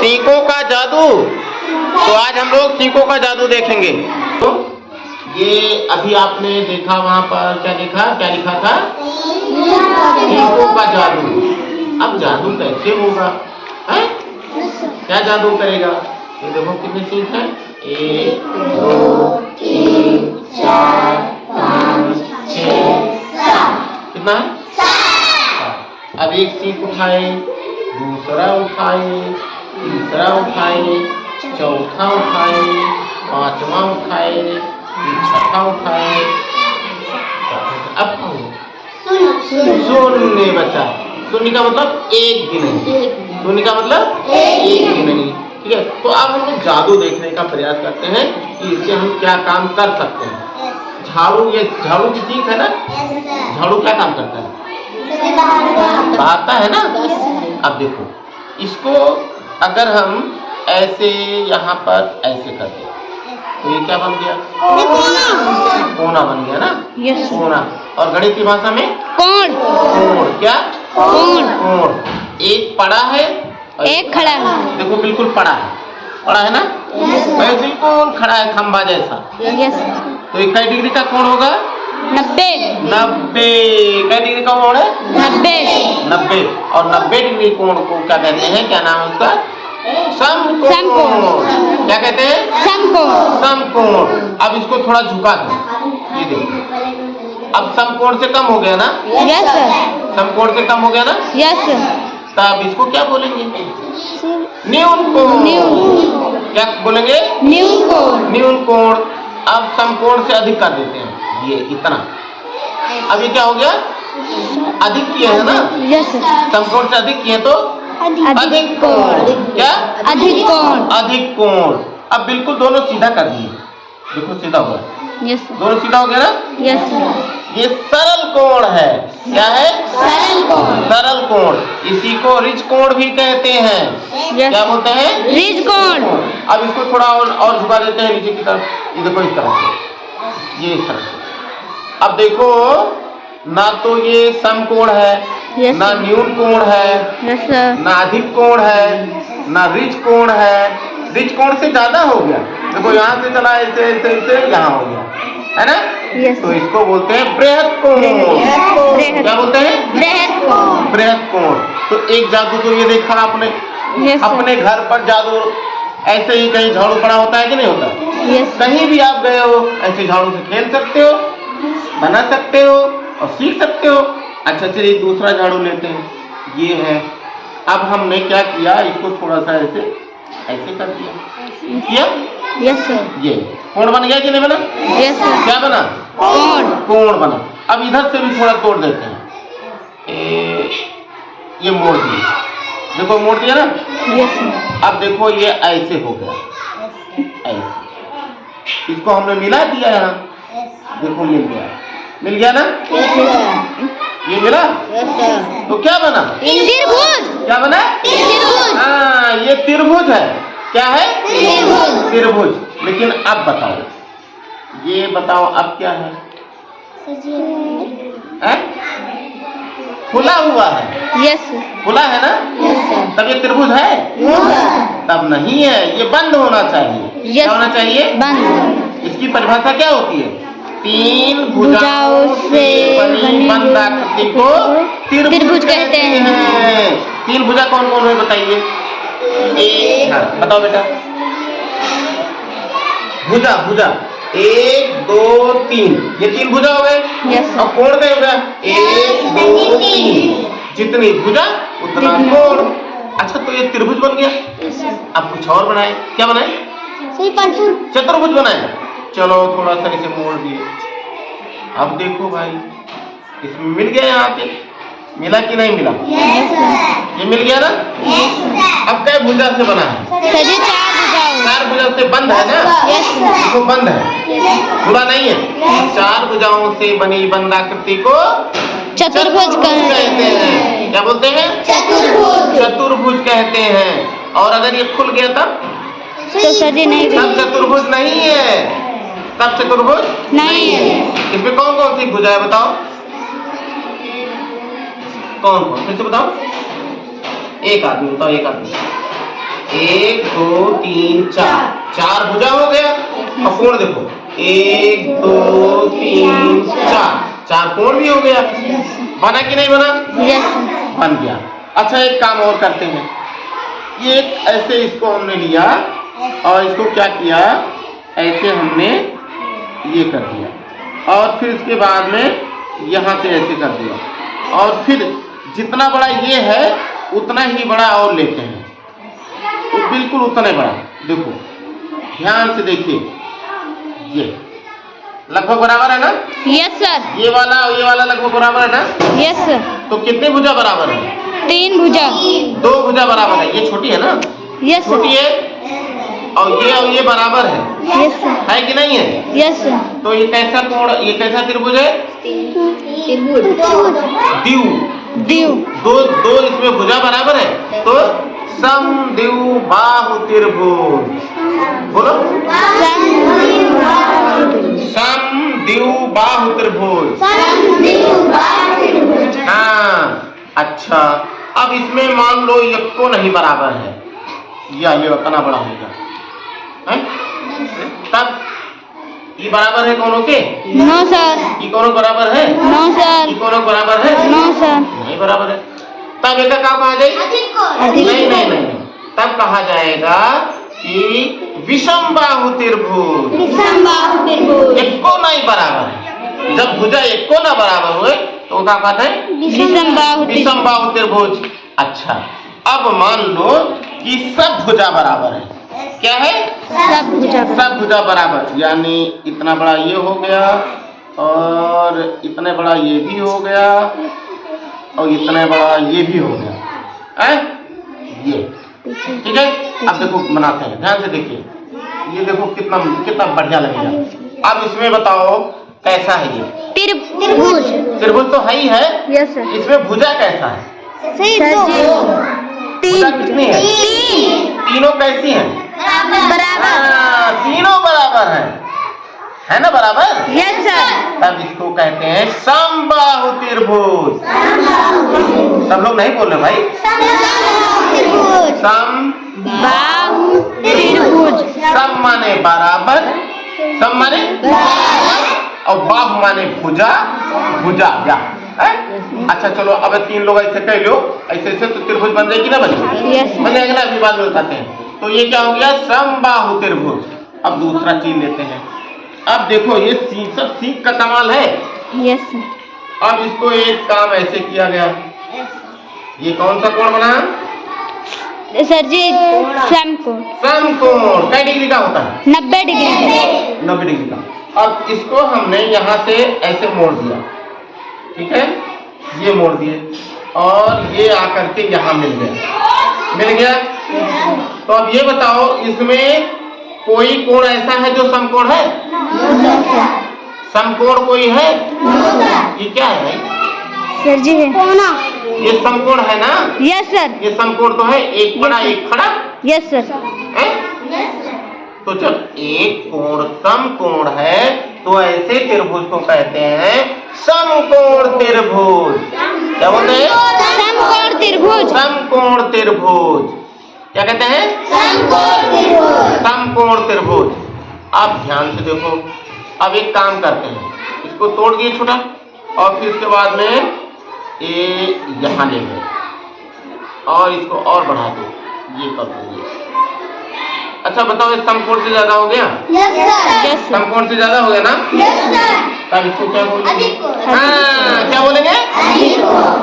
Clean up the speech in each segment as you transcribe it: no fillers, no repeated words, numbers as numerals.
सीकों का जादू। तो आज हम लोग सीकों का जादू देखेंगे। तो ये अभी आपने देखा, वहां पर क्या देखा, क्या लिखा था? सीकों का जादू। अब जादू कैसे होगा है? क्या जादू करेगा? ये देखो कितने सीख है, 1 2 3 4 5 6 7। कितना है? 7। अब एक सीख उठाए, दूसरा उठाए, तीसरा उठाए, चौथा उठाए, पांचवा उठाए, छठा उठाए। अब शून्य बचा। शून्य का मतलब एक भी नहीं, शून्य का मतलब एक भी नहीं। ठीक है, तो अब हम लोग जादू देखने का प्रयास करते हैं कि इससे हम क्या काम कर सकते हैं। झाड़ू, ये झाड़ू की सीख है ना? झाड़ू क्या काम करता है? बहारता है ना? अब देखो, इसको अगर हम ऐसे यहाँ पर ऐसे कर दें तो ये क्या बन गया? कोना बन गया ना? यस। कोना। और गणित की भाषा में कोण। कोण। क्या? कोण। कोण। एक पड़ा है और एक खड़ा है। देखो बिल्कुल पड़ा है, पड़ा है ना? बिल्कुल खड़ा है खंबा जैसा। यस। तो एक कई डिग्री का कोण होगा? 90। 90। कई डिग्री का कोण है? 90। 90। और 90 डिग्री कोण को क्या कहते हैं? क्या नाम है उसका? समकोण। समकोण। क्या कहते हैं? समकोण। समकोण। अब इसको थोड़ा झुका दो, ये देखो, अब समकोण से कम हो गया ना? यस। समकोण से कम हो गया ना? यस। तब इसको क्या बोलेंगे? न्यून कोण। क्या बोलेंगे? न्यून कोण। न्यून कोण। अब समकोण से अधिक कर देते हैं, ये इतना। अब ये क्या हो गया? अधिक किए है ना? यस। समकोण से अधिक किए तो अधिक कोण। क्या? अधिक कोण। अधिक कोण। अब बिल्कुल दोनों सीधा कर दिए, देखो सीधा हुआ, यस। दोनों सीधा हो गया ना? यस। ये सरल कोण है। क्या है? सरल कोण। सरल कोण। इसी को रिज कोण भी कहते हैं। यस। क्या बोलते हैं? रिज कोण। अब इसको थोड़ा और झुका देते हैं नीचे की तरफ, ये देखो इस तरह से, ये इस तरह से। अब देखो, ना तो ये समकोण है, यस। ना न्यून कोण है, यस। ना अधिक कोण है, ना रिज कोण है। रिज कोण से ज्यादा हो गया, देखो यहाँ से चला ऐसे ऐसे ऐसे यहाँ हो गया, है ना? यस। तो इसको बोलते हैं बृहद कोण। क्या बोलते हैं? बृहद कोण। बृहद कोण। तो एक जादू तो ये देखा आपने, यस। अपने घर पर जादू ऐसे ही कहीं झाड़ू पड़ा होता है कि नहीं होता? यस। कहीं भी आप गए हो, ऐसे झाड़ू से खेल सकते हो, बना सकते हो और सीख सकते हो। अच्छा चलिए दूसरा झाड़ू लेते हैं, ये है। अब हमने क्या किया, इसको थोड़ा सा ऐसे कर दिया। यस। ये कोण बन गया कि नहीं बना? यस। क्या बना? कोण। कोण बना। अब इधर से भी थोड़ा तोड़ देते हैं, ये मोड़ दिया, देखो मोड़ दिया ना? यस। अब देखो ये ऐसे हो गया, ऐसे। इसको हमने मिला दिया यहाँ, देखो मिल गया ना? ये मिला? तो क्या बना? त्रिभुज। क्या बना? त्रिभुज। हाँ, ये त्रिभुज है। क्या है? त्रिभुज। त्रिभुज। लेकिन अब बताओ, ये बताओ अब क्या है? खुला हुआ है। यस। खुला है ना? तब ये त्रिभुज है? तब नहीं है, ये बंद होना चाहिए। क्या होना चाहिए? बंद। इसकी परिभाषा क्या होती है? 3 भुजाओं से बनी बंद आकृति को त्रिभुज कहते हैं। 3 भुजा कौन कौन है बताइए? एक, हाँ बताओ बेटा। भुजा 1 2 3, ये 3 भुजा हो गए। यस। और कोण क्या होगा? 1 2 3, जितनी भुजा उतना कोण। अच्छा तो ये त्रिभुज बन गया। अब कुछ और बनाए, क्या बनाए? चतुर्भुज बनाए। चलो थोड़ा सा इसे मोड़ दिए। अब देखो भाई, इसमें मिल गया, यहाँ पे मिला कि नहीं मिला? ये मिल गया ना? अब क्या भुजा से बना है? 4 भुजा से बंद है ना? इसको बंद है, खुला नहीं है। 4 भुजाओं से बनी बंद आकृति को चतुर्भुज कहते हैं। क्या बोलते हैं? चतुर्भुज कहते हैं। और अगर ये खुल गया तब? तो सजी नहीं तब चतुर्भुज नहीं है, तब चतुर्भुज नहीं है। इसमें कौन कौन सी भुजा है बताओ? कौन फिर से बताओ? एक आदमी बताओ, एक आदमी। 1 2 3 4 4 भुजा हो गया। अब कोण देखो 1 2 3 4 4 कोण भी हो गया। बना कि नहीं बना? यस बन गया। अच्छा एक काम और करते हैं, ये ऐसे इसको हमने लिया और इसको क्या किया, ऐसे हमने ये कर दिया और फिर इसके बाद में यहाँ से ऐसे कर दिया और फिर जितना बड़ा ये है उतना ही बड़ा और लेते हैं, तो बिल्कुल उतना बड़ा। देखो ध्यान से देखिए, ये लगभग बराबर है ना? Yes sir. ये वाला लगभग बराबर है ना? Yes sir. तो कितने भुजा बराबर है? 3 भुजा। 2 भुजा बराबर है। ये छोटी है ना? यस छोटी सर। है और ये बराबर है। Yes sir. है कि नहीं है? Yes sir. तो ये कैसा कोण, ये कैसा त्रिभुज है? द्यू। द्यू। दो इसमें भुजा बराबर है तो समद्विबाहु बाहु त्रिभुज। बोलो समद्विबाहु बाहु त्रिभुज। हाँ अच्छा, अब इसमें मान लो ये को नहीं बराबर है, या ये उतना बड़ा होगा है? तब ये बराबर है कौनों के? No sir. ये कौनों बराबर है? No sir. ये कौनों बराबर है? No sir. क्या बराबर है। तब एक क्या कहा जाए? नहीं, तब कहा जाएगा कि विषम बाहु त्रिभुज। एको नहीं बराबर है। जब भुजा एको ना बराबर हुए तो क्या कहते हैं? विषम बाहु त्रिभुज। अच्छा अब मान लो कि सब भुजा बराबर है। क्या है? सब भुजा बराबर, यानी इतना बड़ा ये हो गया और इतने बड़ा ये भी हो गया और इतने बड़ा ये भी हो गया है? ये ठीक है। अब देखो बनाते हैं, ध्यान से देखिए, ये देखो कितना बढ़िया लगेगा। अब इसमें बताओ कैसा है ये? त्रिभुज तो है ही है। Yes sir. इसमें भुजा कैसा है? भुजा कितनी है? तीनों कैसी हैं? तीनों बराबर है ना? बराबर। Yes sir. तब इसको कहते हैं समबाहु त्रिभुज। सब लोग नहीं बोल रहे भाई। समबाहु त्रिभुज। सम माने बराबर, सम माने और बाहु माने भुजा, भुजा या है? अच्छा चलो अब 3 लोग ऐसे कह लो, ऐसे तो त्रिभुज बन जाएगी ना बच्चे? यस। बन जाएगा ना? अभी बाद में बताते हैं। तो ये क्या हो गया? समबाहु त्रिभुज। अब दूसरा चीज लेते हैं। अब देखो ये सब सीख का कमाल है। Yes sir. अब इसको एक काम ऐसे किया गया, ये कौन सा कोण बना? सर जी समकोण। समकोण कै डिग्री का होता है? 90 डिग्री। 90 डिग्री का। अब इसको हमने यहाँ से ऐसे मोड़ दिया, ठीक है, ये मोड़ दिए और ये आकर के यहाँ मिल गया। तो अब ये बताओ इसमें कोई कोण ऐसा है जो समकोण है? समकोण कोई है? ये क्या है भाई? सर जी है। ये समकोण है ना? Yes sir. ये समकोण तो है, एक बड़ा एक खड़ा यस सर। है? तो जब एक कोण समकोण है तो ऐसे त्रिभुज को कहते हैं समकोण त्रिभुज। क्या बोलते हैं? समकोण त्रिभुज। समकोण त्रिभुज। क्या कहते हैं? समकोण त्रिभुज। अब ध्यान से देखो, अब एक काम करते हैं, इसको तोड़ दिए छोटा और फिर इसके बाद में ये यहाँ ले गए और इसको और बढ़ा दो, ये कर दो। अच्छा बताओ ये समकोण से ज्यादा हो गया? Yes sir. समकोण से ज्यादा हो गया ना? तब इसको क्या बोलेंगे? हाँ क्या बोलेंगे?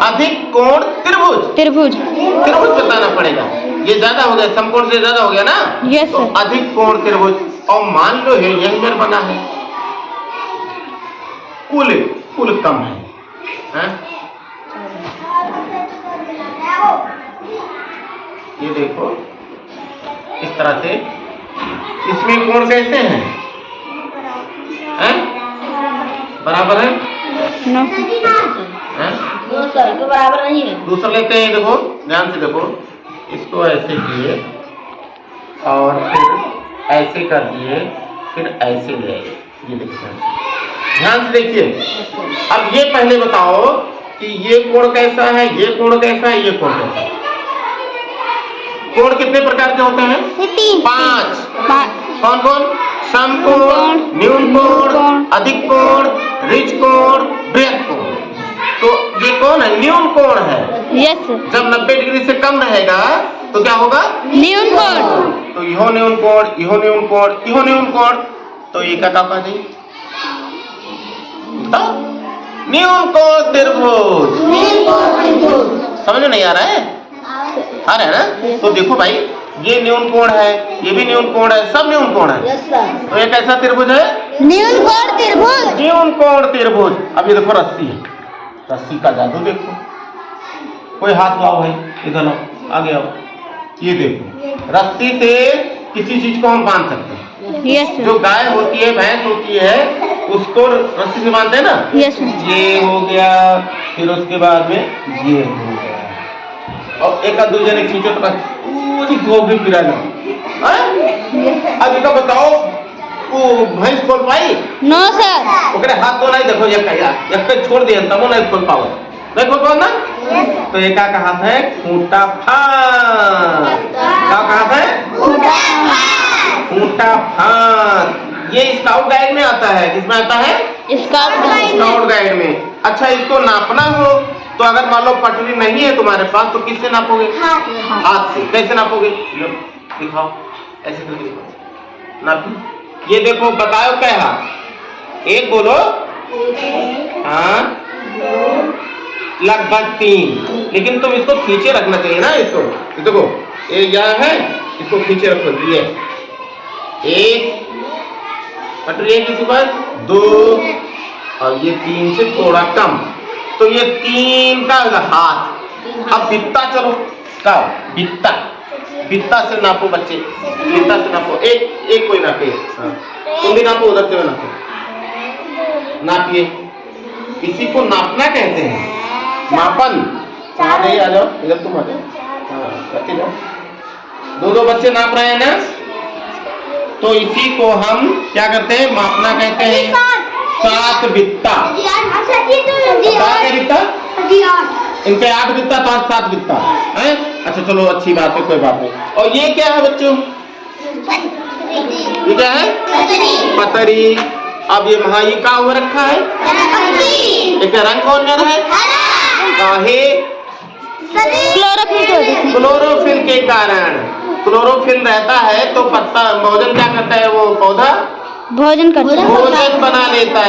अधिक कोण त्रिभुज। त्रिभुज बताना पड़ेगा। ये ज्यादा हो गया, समकोण से ज्यादा हो गया ना? यस तो सर। अधिक कोण त्रिभुज। और मान लो है यही मेरा बना है, कुल कम है, हाँ? ये देखो इस तरह से, इसमें कोण कैसे हैं? हैं? बराबर है? नो हैं? सर बराबर नहीं है। दूसरा लेते हैं, देखो ध्यान से देखो, इसको ऐसे किए और फिर ऐसे कर दिए, फिर ऐसे ले आए। ये देखिए ध्यान से देखिए। अब ये पहले बताओ कि ये कोण कैसा है, ये कोण कैसा है, ये कोण कैसा है? कोण कितने प्रकार के होते हैं? 5। कौन कौन? समकोण, न्यून कोण, अधिक कोण, ऋज कोण, बृहत कोण। तो ये कौन है? न्यून कोण है। यस जब 90 डिग्री से कम रहेगा तो क्या होगा? न्यून कोण। तो यहो न्यून कोण, यहो न्यून कोण, यहो न्यून कोण, तो ये क्या कहा जाए? न्यून कोण त्रिभुज। समझ में नहीं आ रहा है? आ रहा है ना? तो देखो भाई, ये न्यून कोण है, ये भी न्यून कोण है, सब न्यून कोण है। तो ये कैसा त्रिभुज है? न्यून कोण त्रिभुज। न्यून कोण त्रिभुज। अब ये देखो रस्सी है, रस्सी का जादू देखो। कोई हाथ लाओ भाई, इधर आओ, आगे आओ। ये देखो, रस्सी से किसी चीज को हम बांध सकते हैं। यस जो गाय होती है, भैंस होती है, उसको रस्सी से बांधते हैं ना। यस ये हो गया, फिर उसके बाद में ये हो गया, और एक आध दूसरे ने खींचो तो पूरी गोभी गिरा जाओ। अब इनका बताओ, वो भैंस खोल पाई? No sir. ओकरे हाथ तो नहीं, देखो ये कहिया एक पे छोड़ दिए तब वो नहीं खोल पाओ। नहीं खोल पाओ ना? तो एक का हाथ है खूंटा फांस। क्या कहा है? खूंटा फांस। ये स्काउट गाइड में आता है। किसमें आता है? स्काउट गाइड में। अच्छा, इसको नापना हो तो अगर मान लो पटरी नहीं है तुम्हारे पास, तो किससे नापोगे? हाथ से। कैसे नापोगे? दिखाओ, ऐसे करके दिखाओ, नापी। ये देखो, बताओ क्या हाथ? एक बोलो। हाँ, लगभग 3। लेकिन तुम इसको खींचे रखना चाहिए ना। इसको देखो, ये यहाँ है, इसको खींचे रखो। ये 1 पटरी है किसी पास, 2 और ये 3 से थोड़ा कम, तो ये 3 का हाथ। अब बित्ता, चलो का बित्ता, बित्ता से नापो बच्चे, बित्ता से नापो। एक कोई नापे। हाँ, तुम भी नापो, उधर से नापो, नापिए। इसी को नापना कहते हैं, मापन। आ जाओ इधर, तुम आ जाओ। हाँ, बच्चे जाओ। 2 बच्चे नाप रहे हैं ना, तो इसी को हम क्या करते हैं? मापना कहते हैं। 7 बित्ता। बित्ता इनके 8 बित्ता, तो 7 बित्ता है। अच्छा चलो, अच्छी बात है, कोई बात नहीं। और ये क्या है बच्चों? ये क्या है? पतरी। अब ये महाई का हो रखा है, एक रंग कौन कर है? काहे? क्लोरोफिल के कारण। क्लोरोफिल रहता है तो पत्ता भोजन क्या करता है? वो पौधा भोजन करता है, भोजन बना लेता है।